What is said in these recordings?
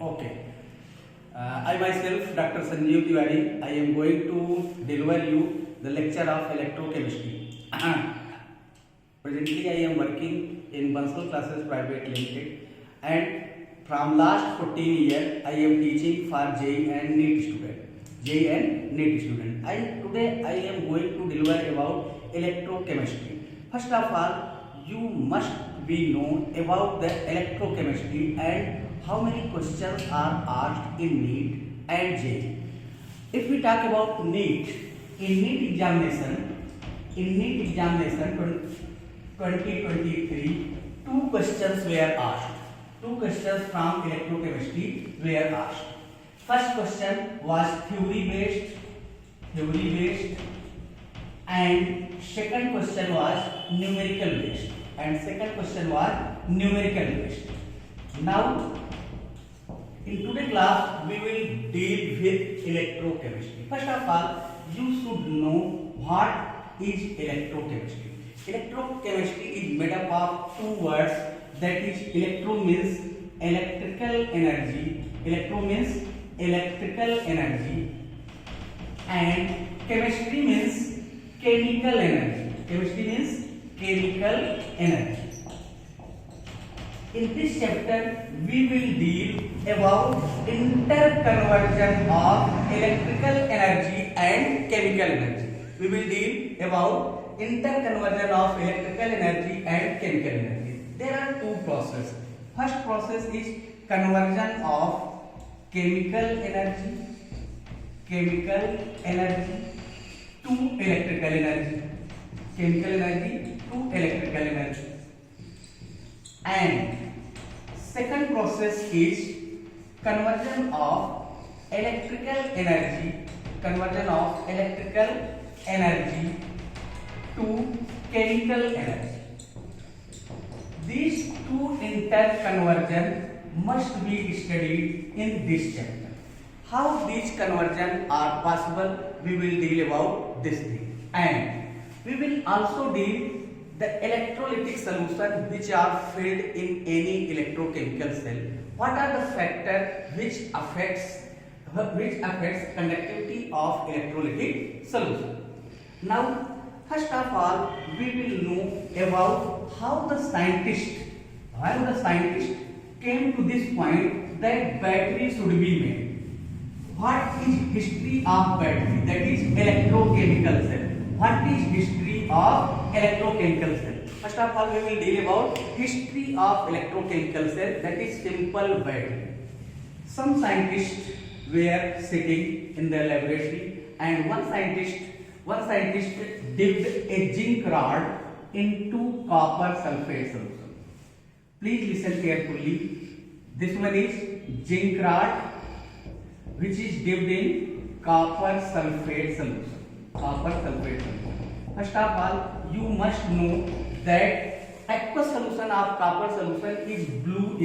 Okay. I myself, Dr. Sanjeev Tiwari, I am going to deliver you the lecture of electrochemistry. Presently, I am working in Bansal Classes Private Limited, and from last 14 years, I am teaching for JEE and NEET student. JEE and NEET student. And today, I am going to deliver about electrochemistry. First of all, you must be known about the electrochemistry and how many questions are asked in NEET and JEE. If we talk about NEET, in NEET examination 2023, two questions were asked. Two questions from electrochemistry were asked. First question was theory based, and second question was numerical based. Now, in today's class, we will deal with electrochemistry. First of all, you should know what is electrochemistry. Electrochemistry is made up of two words, that is electro means electrical energy, and chemistry means chemical energy. In this chapter, we will deal about interconversion of electrical energy and chemical energy. There are two processes. First process is conversion of chemical energy to electrical energy. And second process is conversion of electrical energy to chemical energy. These two interconversion must be studied in this chapter. How these conversions are possible, we will deal about this thing. And we will also deal the electrolytic solution which are filled in any electrochemical cell. What are the factors which affects conductivity of electrolytic solution? Now, first of all, we will know about how the scientist came to this point that battery should be made. What is history of battery? That is electrochemical cell. What is history of electrochemical cell? First of all, we will deal about history of electrochemical cell, that is simple battery. Some scientists were sitting in their laboratory, and one scientist dipped a zinc rod into copper sulfate solution. Please listen carefully. This one is zinc rod which is dipped in copper sulfate solution. First of all, you must know that aqueous solution of copper solution is blue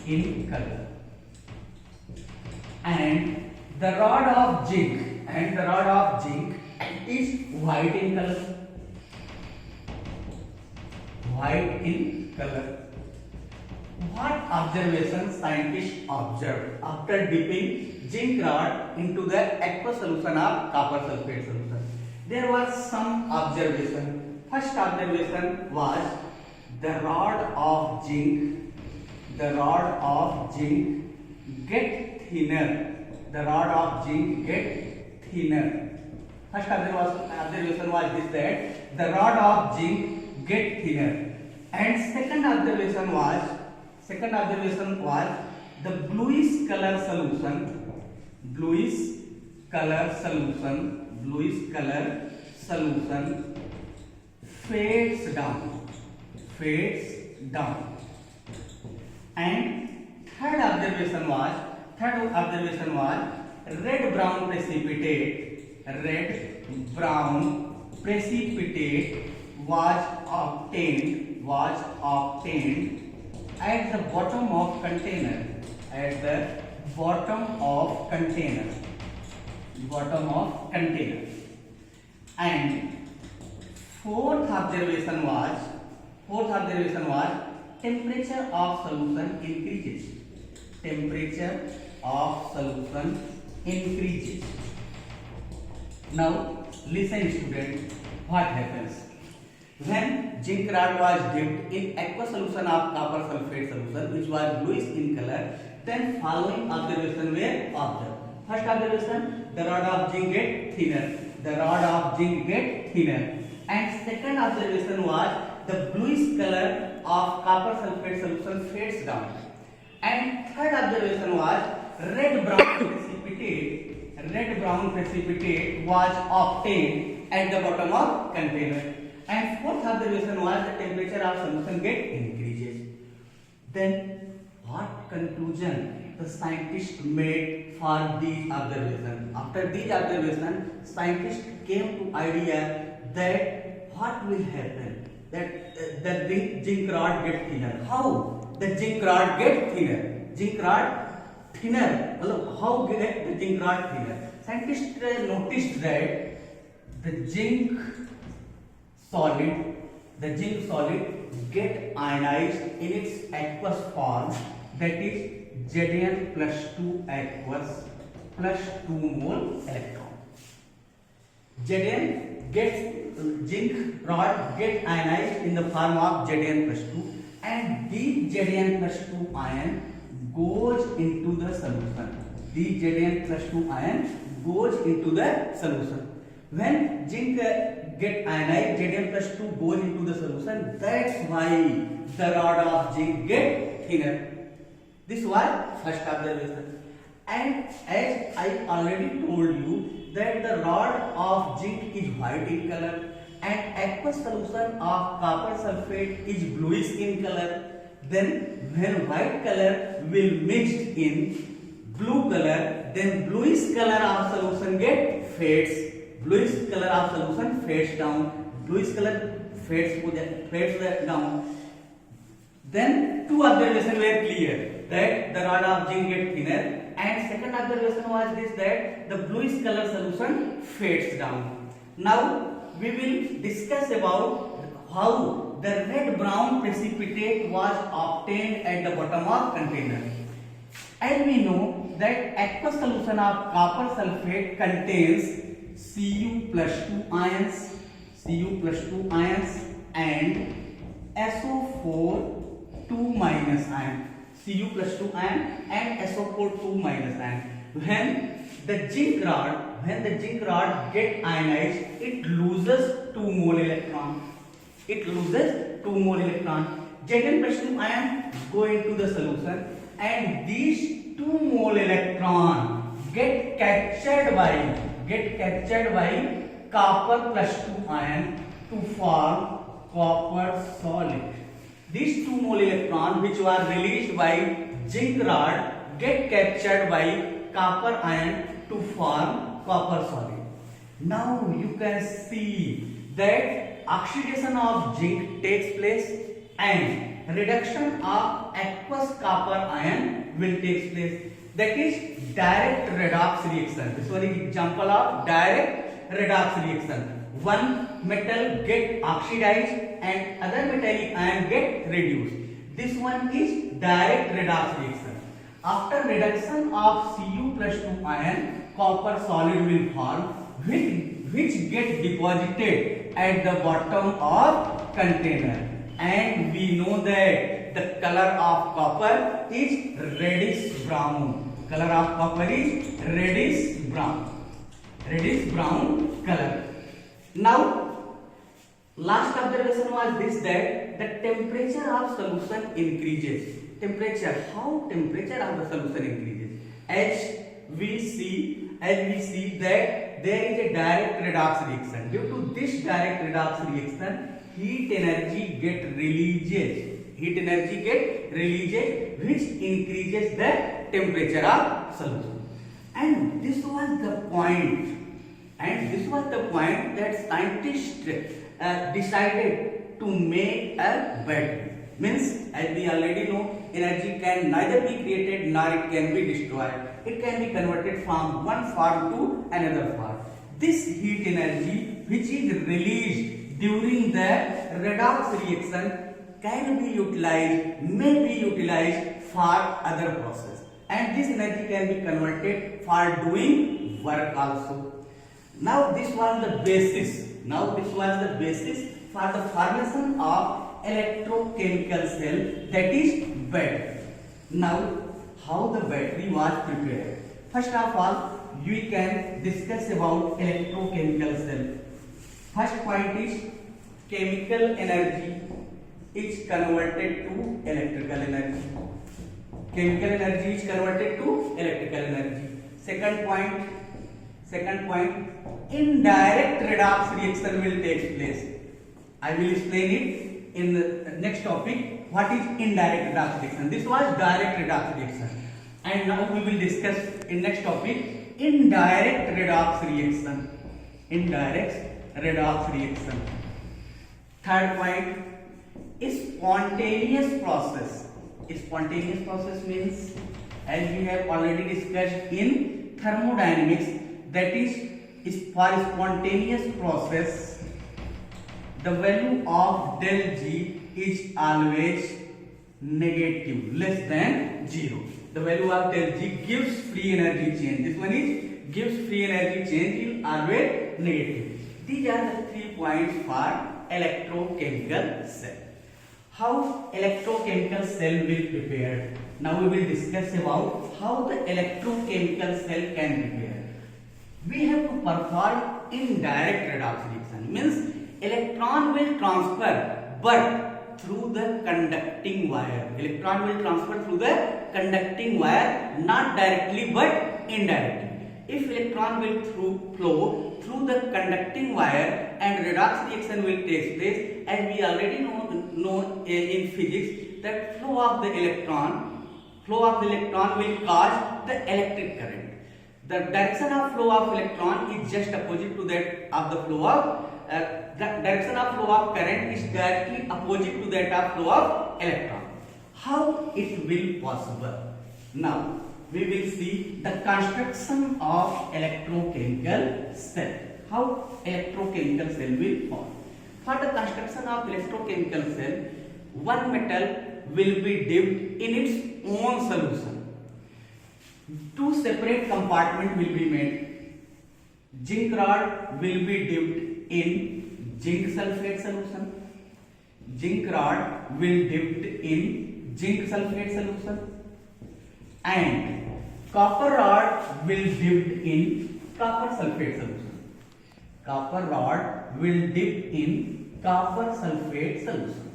in color. And the rod of zinc is white in color. What observation scientists observed after dipping zinc rod into the aqueous solution of copper sulfate solution? There was some observation. First observation was the rod of zinc get thinner. First observation was this, that the rod of zinc get thinner. And second observation was the bluish color solution fades down. And third observation was red brown precipitate was obtained at the bottom of container. And fourth observation was temperature of solution increases. Temperature of solution increases. Now listen student, what happens when zinc rod was dipped in aqueous solution of copper sulfate solution which was bluish in color, then following observation were observed. First observation, the rod of zinc get thinner. The rod of zinc get thinner. And second observation was the bluish color of copper sulfate solution fades down. And third observation was red brown precipitate was obtained at the bottom of container. And fourth observation was the temperature of solution get increases. Then what conclusion the scientists made for these observations? After these observations, scientists came to idea that what will happen, that the zinc rod get thinner. How the zinc rod get thinner? Zinc rod thinner. How get the zinc rod thinner? Scientists noticed that the zinc solid get ionized in its aqueous form, that is Zn plus 2 aqueous plus 2 mole electron. Zinc rod get ionized in the form of Zn plus 2, and these Zn plus 2 ion goes into the solution. These Zn plus 2 ion goes into the solution. When zinc get ionized, Zn plus 2 goes into the solution. That's why the rod of zinc get thinner. This was first observation. And as I already told you that the rod of zinc is white in color and aqueous solution of copper sulfate is bluish in color. Then when white color will mixed in blue color, then bluish color of solution get fades. Bluish color of solution fades down. Bluish color fades down. Then two observations were clear, that the rod of zinc get thinner, and second observation was this, that the bluish color solution fades down. Now we will discuss about how the red brown precipitate was obtained at the bottom of container. As we know that aqueous solution of copper sulfate contains Cu plus 2 ions and SO4 2 minus ion. Cu plus 2 ion and SO4 2 minus ion. When the zinc rod get ionized, it loses 2 mole electron. Zn plus 2 ion go into the solution, and these 2 mole electron get captured by copper plus 2 ion to form copper solid. These 2 mole electron which were released by zinc rod get captured by copper ion to form copper solid. Now you can see that oxidation of zinc takes place and reduction of aqueous copper ion will take place. That is direct redox reaction. This one is example of direct redox reaction. One metal get oxidized and other metallic ion get reduced. This one is direct redox reaction. After reduction of Cu plus 2 ion, copper solid will form, which get deposited at the bottom of container. And we know that the color of copper is reddish brown. Color of copper is reddish brown color. Now last observation was this, that the temperature of solution increases. How temperature of the solution increases? As we see that there is a direct redox reaction. Due to this direct redox reaction, heat energy get releases, which increases the temperature of solution. And this was the point that scientists decided to make a battery. Means, as we already know, energy can neither be created nor it can be destroyed. It can be converted from one form to another form. This heat energy which is released during the redox reaction can be utilized, may be utilized for other process, and this energy can be converted for doing work also. Now this was the basis. Now this was the basis for the formation of electrochemical cell, that is battery. Now how the battery was prepared? First of all, we can discuss about electrochemical cell. First point is chemical energy is converted to electrical energy. Chemical energy is converted to electrical energy. Second point, indirect redox reaction will take place. I will explain it in the next topic. What is indirect redox reaction? This was direct redox reaction, and now we will discuss in next topic indirect redox reaction. Indirect redox reaction. Third point is spontaneous process. Spontaneous process means, as we have already discussed in thermodynamics, that is for spontaneous process, the value of del G is always negative, less than 0. The value of del G gives free energy change. This one is gives free energy change is always negative. These are the 3 points for electrochemical cell. How electrochemical cell will prepare? Now we will discuss about how the electrochemical cell can prepare. We have to perform indirect redox reaction. Means electron will transfer, but through the conducting wire. Electron will transfer through the conducting wire, not directly but indirectly. If electron will flow through the conducting wire, and redox reaction will take place, as we already know in physics, that flow of the electron will cause the electric current. The direction of flow of electron is just opposite to that of the flow of the direction of flow of current is directly opposite to that of flow of electron. How it will possible? Now we will see the construction of electrochemical cell. How electrochemical cell will form? For the construction of electrochemical cell, one metal will be dipped in its own solution. 2 separate compartments will be made. Zinc rod will be dipped in zinc sulfate solution. Zinc rod will dipped in zinc sulfate solution, and copper rod will dipped in copper sulfate solution. Copper rod will dip in copper sulfate solution.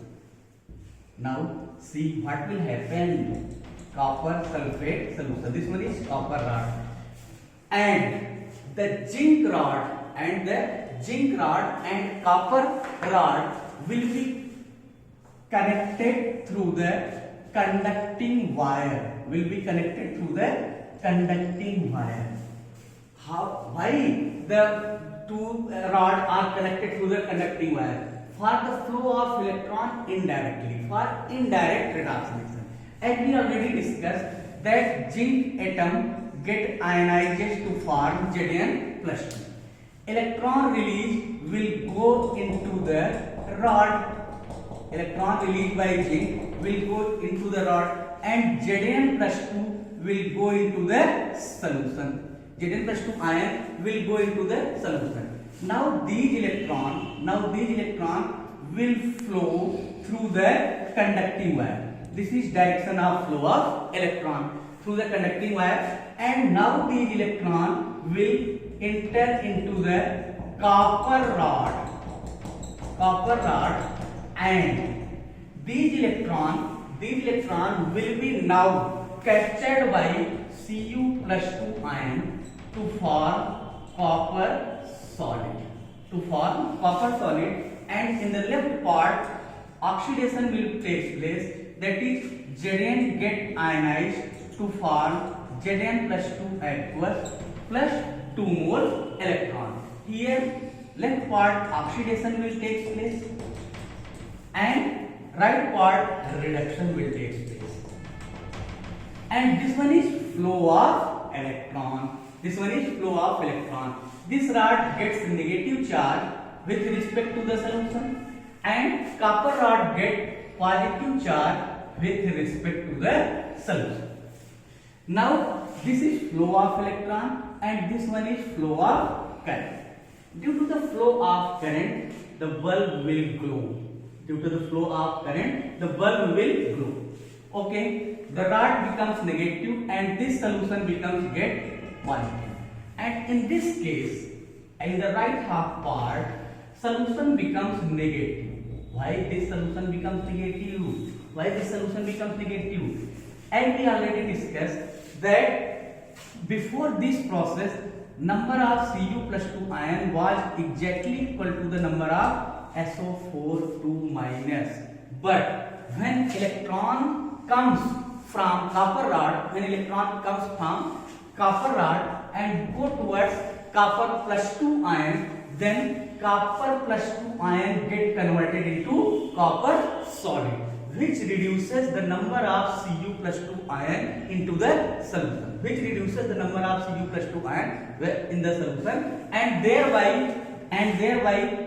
Now see what will happen. Copper sulfate solution. This one is copper rod, and the zinc rod and copper rod will be connected through the conducting wire. Will be connected through the conducting wire. How? Why the 2 rods are connected through the conducting wire? For the flow of electron indirectly. For indirect redox reaction. As we already discussed, that zinc atom get ionized to form Zn+2. Electron release will go into the rod. Electron released by zinc will go into the rod, and Zn+2 will go into the solution. Zn+2 ion will go into the solution. Now these electron will flow through the conducting wire. This is direction of flow of electron through the conducting wire, and now these electron will enter into the copper rod, and these electron will be now captured by Cu+2 ion to form copper solid. And in the left part, oxidation will take place. That is, Zn get ionized to form Zn+2 aqueous plus 2 more electron. Here, left part oxidation will take place, and right part reduction will take place. And this one is flow of electron. This rod gets negative charge with respect to the solution, and copper rod get positive charge with respect to the solution. Now this is flow of electron and this one is flow of current. Due to the flow of current, the bulb will glow. Due to the flow of current, the bulb will glow. Okay, the rod becomes negative and this solution becomes get positive. And in this case, in the right half part, solution becomes negative. Why this solution becomes negative? Why this solution becomes negative? And we already discussed that before this process, number of Cu plus 2 ion was exactly equal to the number of SO4 2 minus. But when electron comes from copper rod, and go towards copper plus 2 ion, then copper plus 2 ion get converted into copper solid, which reduces the number of Cu plus 2 ion into the solution, in the solution, and thereby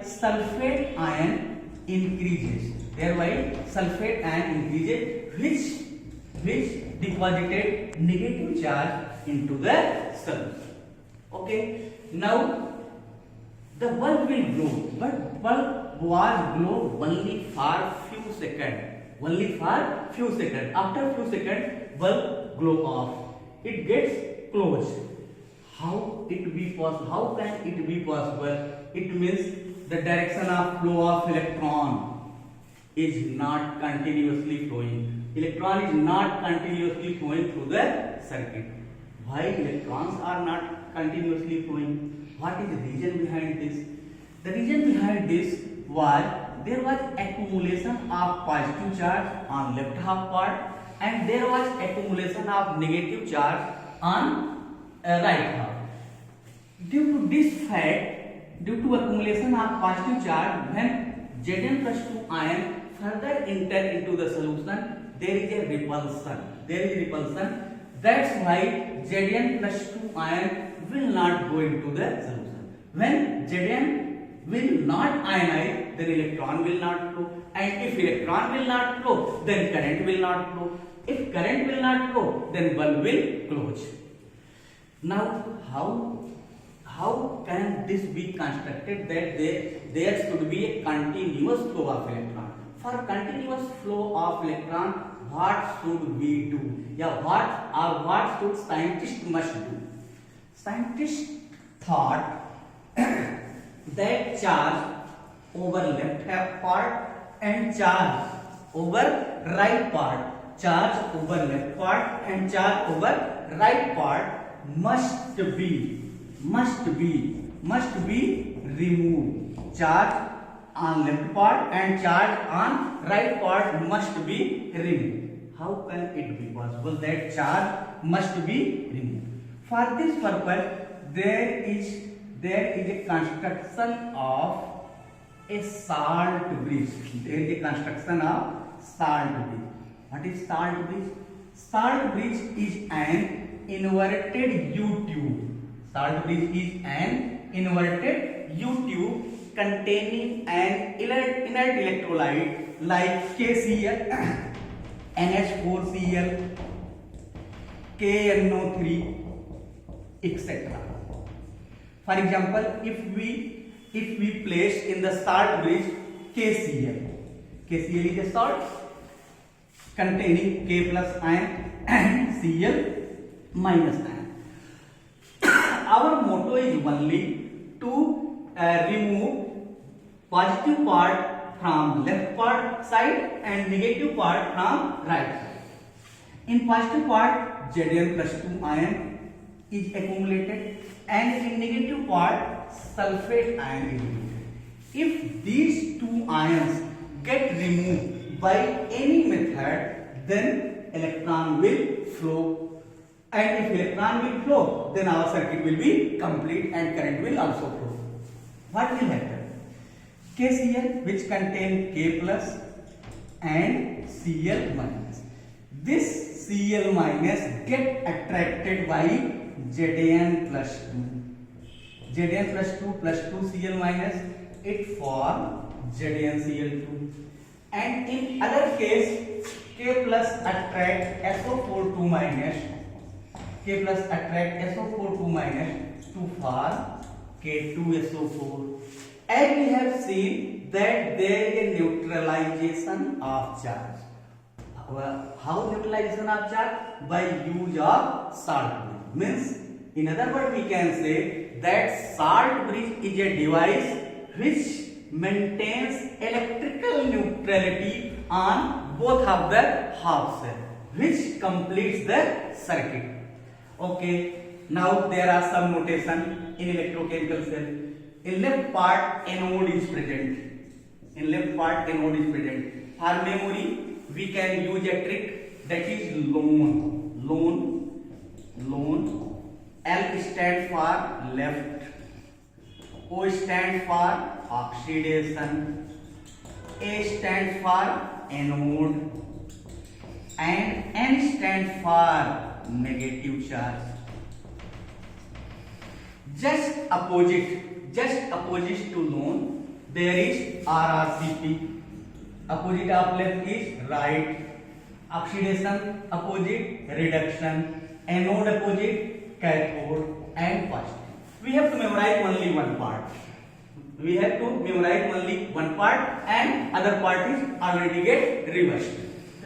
sulfate ion increases. Which deposited negative charge into the solution. Okay. Now the bulb will glow, but bulb was glow only for few seconds. After few seconds, bulb glow off. It gets closed. How can it be possible? It means the direction of flow of electron is not continuously flowing. Electron is not continuously flowing through the circuit. Why electrons are not continuously flowing? What is the reason behind this? The reason behind this was there was accumulation of positive charge on left half part and there was accumulation of negative charge on right half. Due to this fact, due to accumulation of positive charge, when Zn plus 2 ion further enter into the solution, there is a repulsion. That's why Zn plus 2 ion will not go into the solution. When Zn will not ionize, then electron will not flow. And if electron will not flow, then current will not flow. If current will not flow, then bulb will close. Now, how can this be constructed that there should be a continuous flow of electron? For continuous flow of electron, what should we do? What should scientists must do? Scientists thought that charge over left half part and charge over right part, must be removed. Charge on left part and charge on right part must be removed. How can it be possible that charge must be removed? For this purpose, there is a construction of a salt bridge. What is salt bridge? Salt bridge is an inverted U-tube. U-tube containing an inert electrolyte like KCl, NH4Cl, KNO3, etc. For example, if we place in the salt bridge KCl is a salt containing K plus ion and Cl minus ion. Our motto is only to remove positive part from left part side and negative part from right side. In positive part, Zn plus 2 ion is accumulated and in negative part, sulfate ion is accumulated. If these two ions get removed by any method, then electron will flow. And if electron will flow, then our circuit will be complete and current will also flow. What will happen? KCl, which contain K plus and Cl minus. This Cl minus get attracted by Zn plus 2. Zn plus 2 plus 2 Cl minus, it form ZnCl2. and in other case K plus attract SO4 2 minus K plus attract SO4 2 minus to form K2SO4. As we have seen that there is a neutralization of charge. How neutralization of charge? By use of salt bridge. Means in other words we can say that salt bridge is a device which maintains electrical neutrality on both of the half cell, which completes the circuit. Okay, now there are some notation in electrochemical cell. In left part anode is present. In left part anode is present. For memory we can use a trick, that is lone. L stands for left, O stands for oxidation, A stands for anode, and N stands for negative charge. Just opposite to lone there is RRCP. Opposite of left is right. Oxidation opposite reduction. Anode opposite cathode, and positive. We have to memorize only one part. And other part is already get reversed.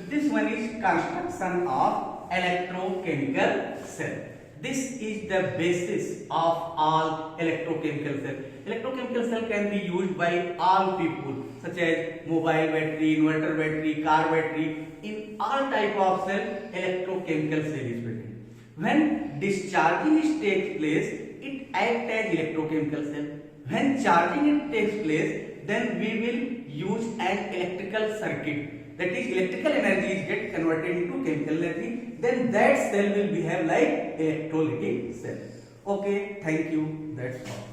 This one is construction of electrochemical cell. This is the basis of all electrochemical cell. Electrochemical cell can be used by all people, such as mobile battery, inverter battery, car battery. In all type of cell, electrochemical cell is present. When discharging takes place, it acts as electrochemical cell. When charging takes place, then we will use an electrical circuit. That is, electrical energy is get converted into chemical energy. Then that cell will behave like electrolytic cell. Okay, thank you. That's all.